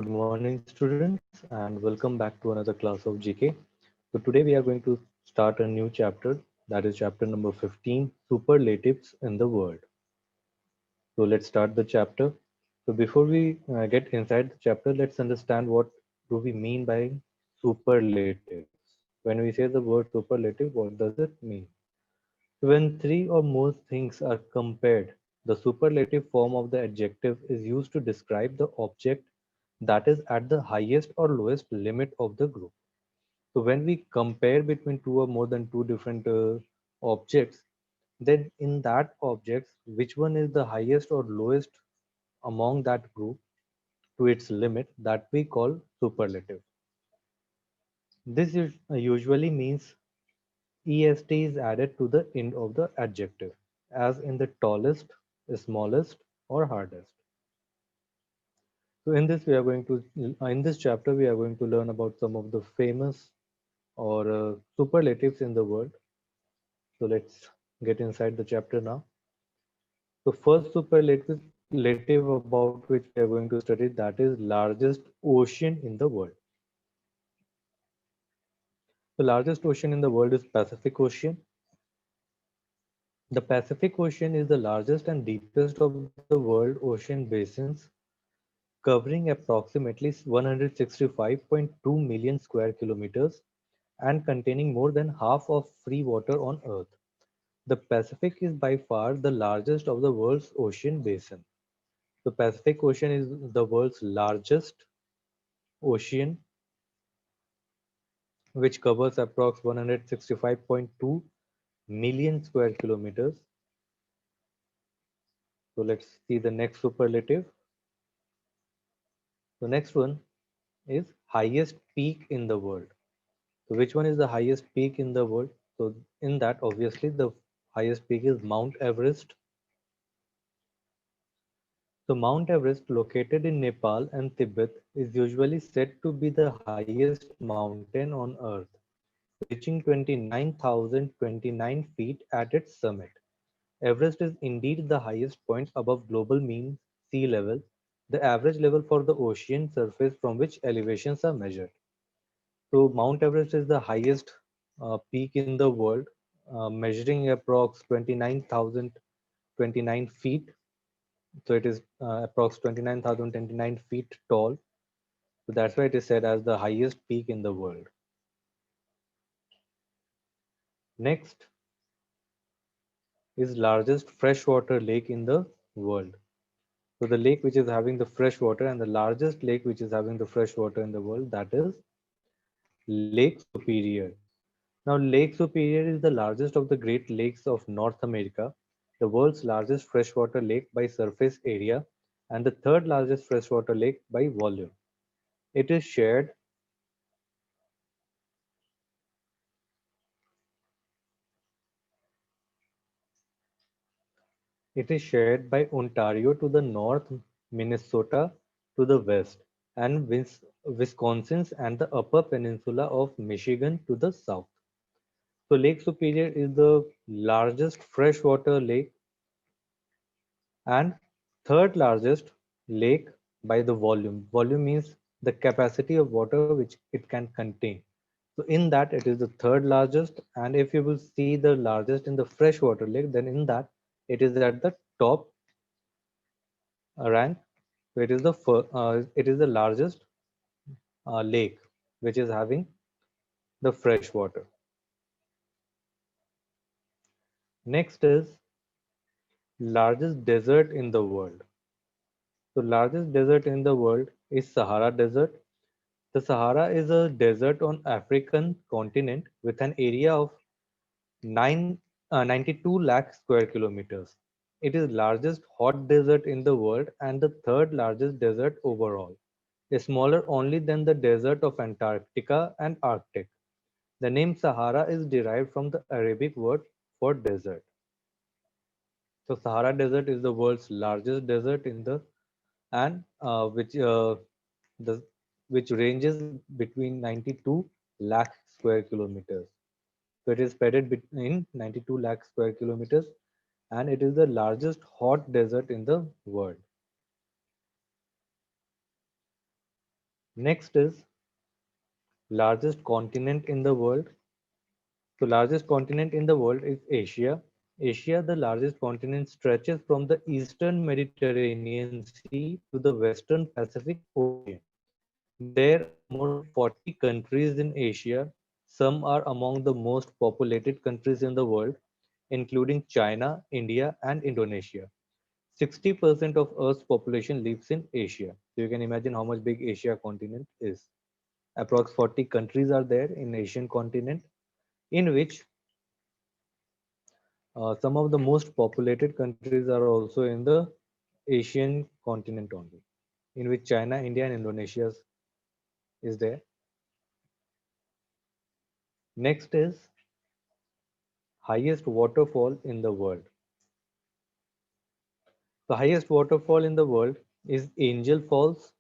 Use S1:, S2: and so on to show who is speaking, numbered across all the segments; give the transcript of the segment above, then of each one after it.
S1: Good morning, students, and welcome back to another class of GK. So, today we are going to start a new chapter, that is chapter number 15, Superlatives in the World. So, let's start the chapter. So, before we get inside the chapter, let's understand what do we mean by superlatives. When we say the word superlative, what does it mean? When three or more things are compared, the superlative form of the adjective is used to describe the object that is at the highest or lowest limit of the group. So when we compare between two or more than two different objects, then in that objects, which one is the highest or lowest among that group to its limit, that we call superlative. This usually means est is added to the end of the adjective, as in the tallest, smallest, or hardest. So in this chapter we are going to learn about some of the famous or superlatives in the world. So let's get inside the chapter now. The first superlative about which we are going to study, that is largest ocean in the world. The largest ocean in the world is Pacific Ocean. The Pacific Ocean is the largest and deepest of the world ocean basins, covering approximately 165.2 million square kilometers and containing more than half of free water on Earth. The Pacific is by far the largest of the world's ocean basin. The Pacific Ocean is the world's largest ocean, which covers approx 165.2 million square kilometers. So let's see the next superlative. The next one is highest peak in the world. So which one is the highest peak in the world? So in that, obviously, the highest peak is Mount Everest. So Mount Everest, located in Nepal and Tibet, is usually said to be the highest mountain on Earth, reaching 29,029 feet at its summit. Everest is indeed the highest point above global mean sea level, the average level for the ocean surface from which elevations are measured. So Mount Everest is the highest peak in the world, measuring approx 29,029 feet. So it is approx 29,029 feet tall. So that's why it is said as the highest peak in the world. Next is largest freshwater lake in the world. So the lake which is having the fresh water and the largest lake which is having the fresh water in the world, that is Lake Superior. Now Lake Superior is the largest of the Great Lakes of North America, the world's largest freshwater lake by surface area and the third largest freshwater lake by volume. It is shared It is shared by Ontario to the north, Minnesota to the west, and Wisconsin and the Upper Peninsula of Michigan to the south. So Lake Superior is the largest freshwater lake and third largest lake by the volume. Volume means the capacity of water which it can contain. So in that it is the third largest, and if you will see the largest in the freshwater lake, then in that it is at the top rank. So it is the largest lake which is having the fresh water. Next is largest desert in the world. So largest desert in the world is Sahara Desert. The Sahara is a desert on African continent with an area of 92 lakh square kilometers. It is largest hot desert in the world and the third largest desert overall, smaller only than the desert of Antarctica and Arctic. The name Sahara is derived from the Arabic word for desert. So Sahara Desert is the world's largest desert in the and the which ranges between 92 lakh square kilometers. So it is spread between 92 lakh square kilometers and it is the largest hot desert in the world. Next is largest continent in the world. The largest continent in the world is Asia. Asia, the largest continent, stretches from the eastern Mediterranean Sea to the western Pacific Ocean. There are more than 40 countries in Asia. Some are among the most populated countries in the world, including China, India, and Indonesia. 60% of Earth's population lives in Asia. So you can imagine how much big Asia continent is. Approx 40 countries are there in Asian continent, in which some of the most populated countries are also in the Asian continent only, in which China, India, and Indonesia is there. Next is highest waterfall in the world. The highest waterfall in the world is Angel Falls.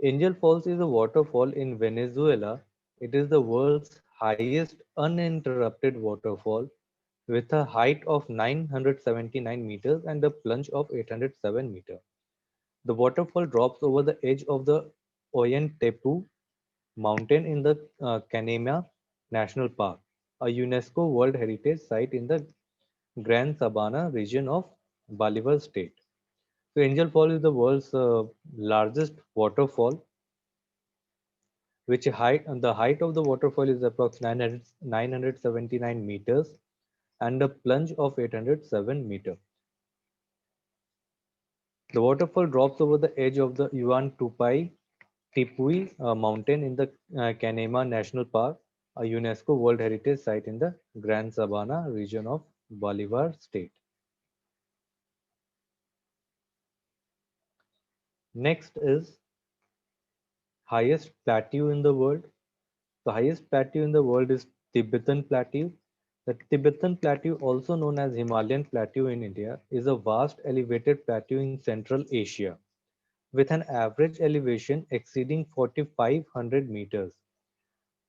S1: Angel Falls is a waterfall in Venezuela. It is the world's highest uninterrupted waterfall with a height of 979 meters and a plunge of 807 meters. The waterfall drops over the edge of the Oyantepu mountain in the Canema National Park, a UNESCO World Heritage Site in the Gran Sabana region of Bolivar state. So Angel Fall is the world's largest waterfall, which the height of the waterfall is approximately 979 meters and a plunge of 807 meters. The waterfall drops over the edge of the Yuan Tupai Tipui mountain in the Canema National Park, a UNESCO World Heritage Site in the Gran Sabana region of Bolivar state. Next is highest plateau in the world. The highest plateau in the world is Tibetan Plateau. The Tibetan Plateau, also known as Himalayan Plateau in India, is a vast elevated plateau in Central Asia with an average elevation exceeding 4,500 meters,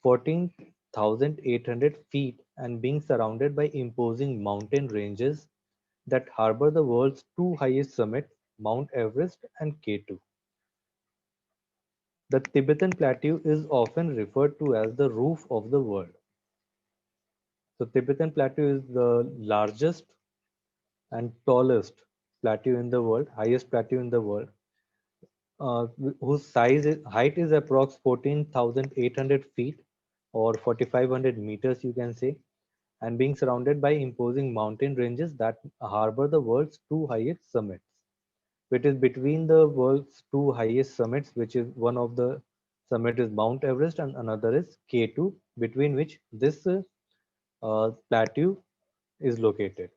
S1: 14,800 feet, and being surrounded by imposing mountain ranges that harbor the world's two highest summits, Mount Everest and K2. The Tibetan Plateau is often referred to as the roof of the world. So Tibetan Plateau is the largest and tallest plateau in the world, highest plateau in the world, whose height is approx 14,800 feet or 4,500 meters, you can say, and being surrounded by imposing mountain ranges that harbor the world's two highest summits. It is between the world's two highest summits, which is one of the summit is Mount Everest and another is K2, between which this plateau is located.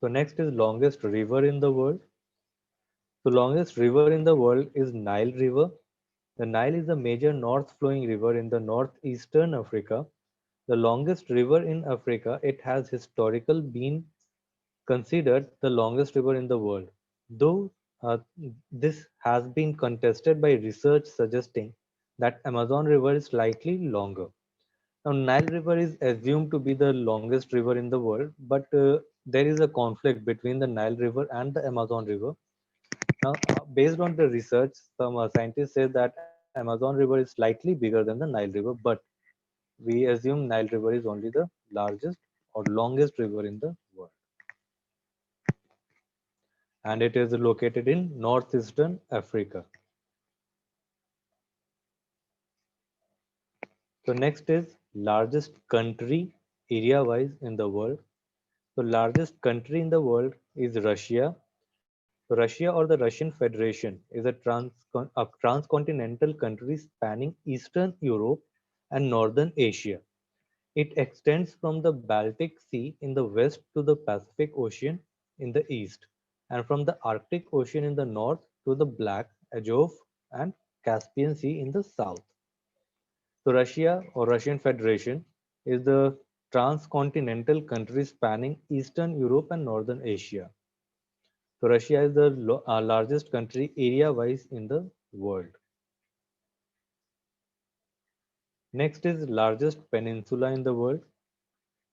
S1: So next is longest river in the world. The longest river in the world is Nile River. The Nile is a major north-flowing river in the northeastern Africa. The longest river in Africa, it has historically been considered the longest river in the world, though this has been contested by research suggesting that Amazon River is slightly longer. Now, Nile River is assumed to be the longest river in the world, but there is a conflict between the Nile River and the Amazon River. Now, based on the research, some scientists say that Amazon River is slightly bigger than the Nile River, but we assume Nile River is only the largest or longest river in the world. And it is located in northeastern Africa. So next is largest country area-wise in the world. The largest country in the world is Russia. Russia or the Russian Federation is a transcontinental country spanning Eastern Europe and Northern Asia. It extends from the Baltic Sea in the west to the Pacific Ocean in the east, and from the Arctic Ocean in the north to the Black, Azov, and Caspian Sea in the south. So Russia or Russian Federation is the transcontinental country spanning Eastern Europe and Northern Asia. So Russia is the largest country area-wise in the world. Next is largest peninsula in the world.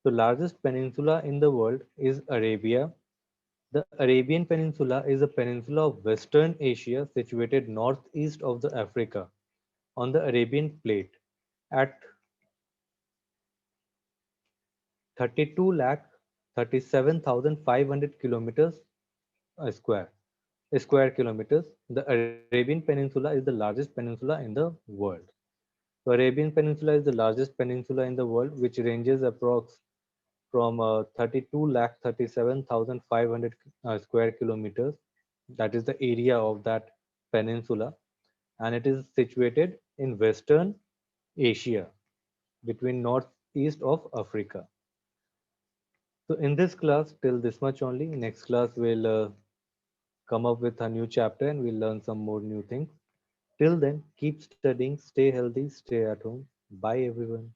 S1: The largest peninsula in the world is Arabia. The Arabian Peninsula is a peninsula of Western Asia situated northeast of the Africa on the Arabian Plate at 32 lakh 37,500 kilometers square kilometers. The Arabian Peninsula is the largest peninsula in the world. The Arabian Peninsula is the largest peninsula in the world, which ranges approx from 32 lakh 37,500 square kilometers. That is the area of that peninsula, and it is situated in Western Asia between northeast of Africa. So in this class, till this much only. Next class we'll come up with a new chapter and we'll learn some more new things. Till then, keep studying, stay healthy, stay at home. Bye everyone.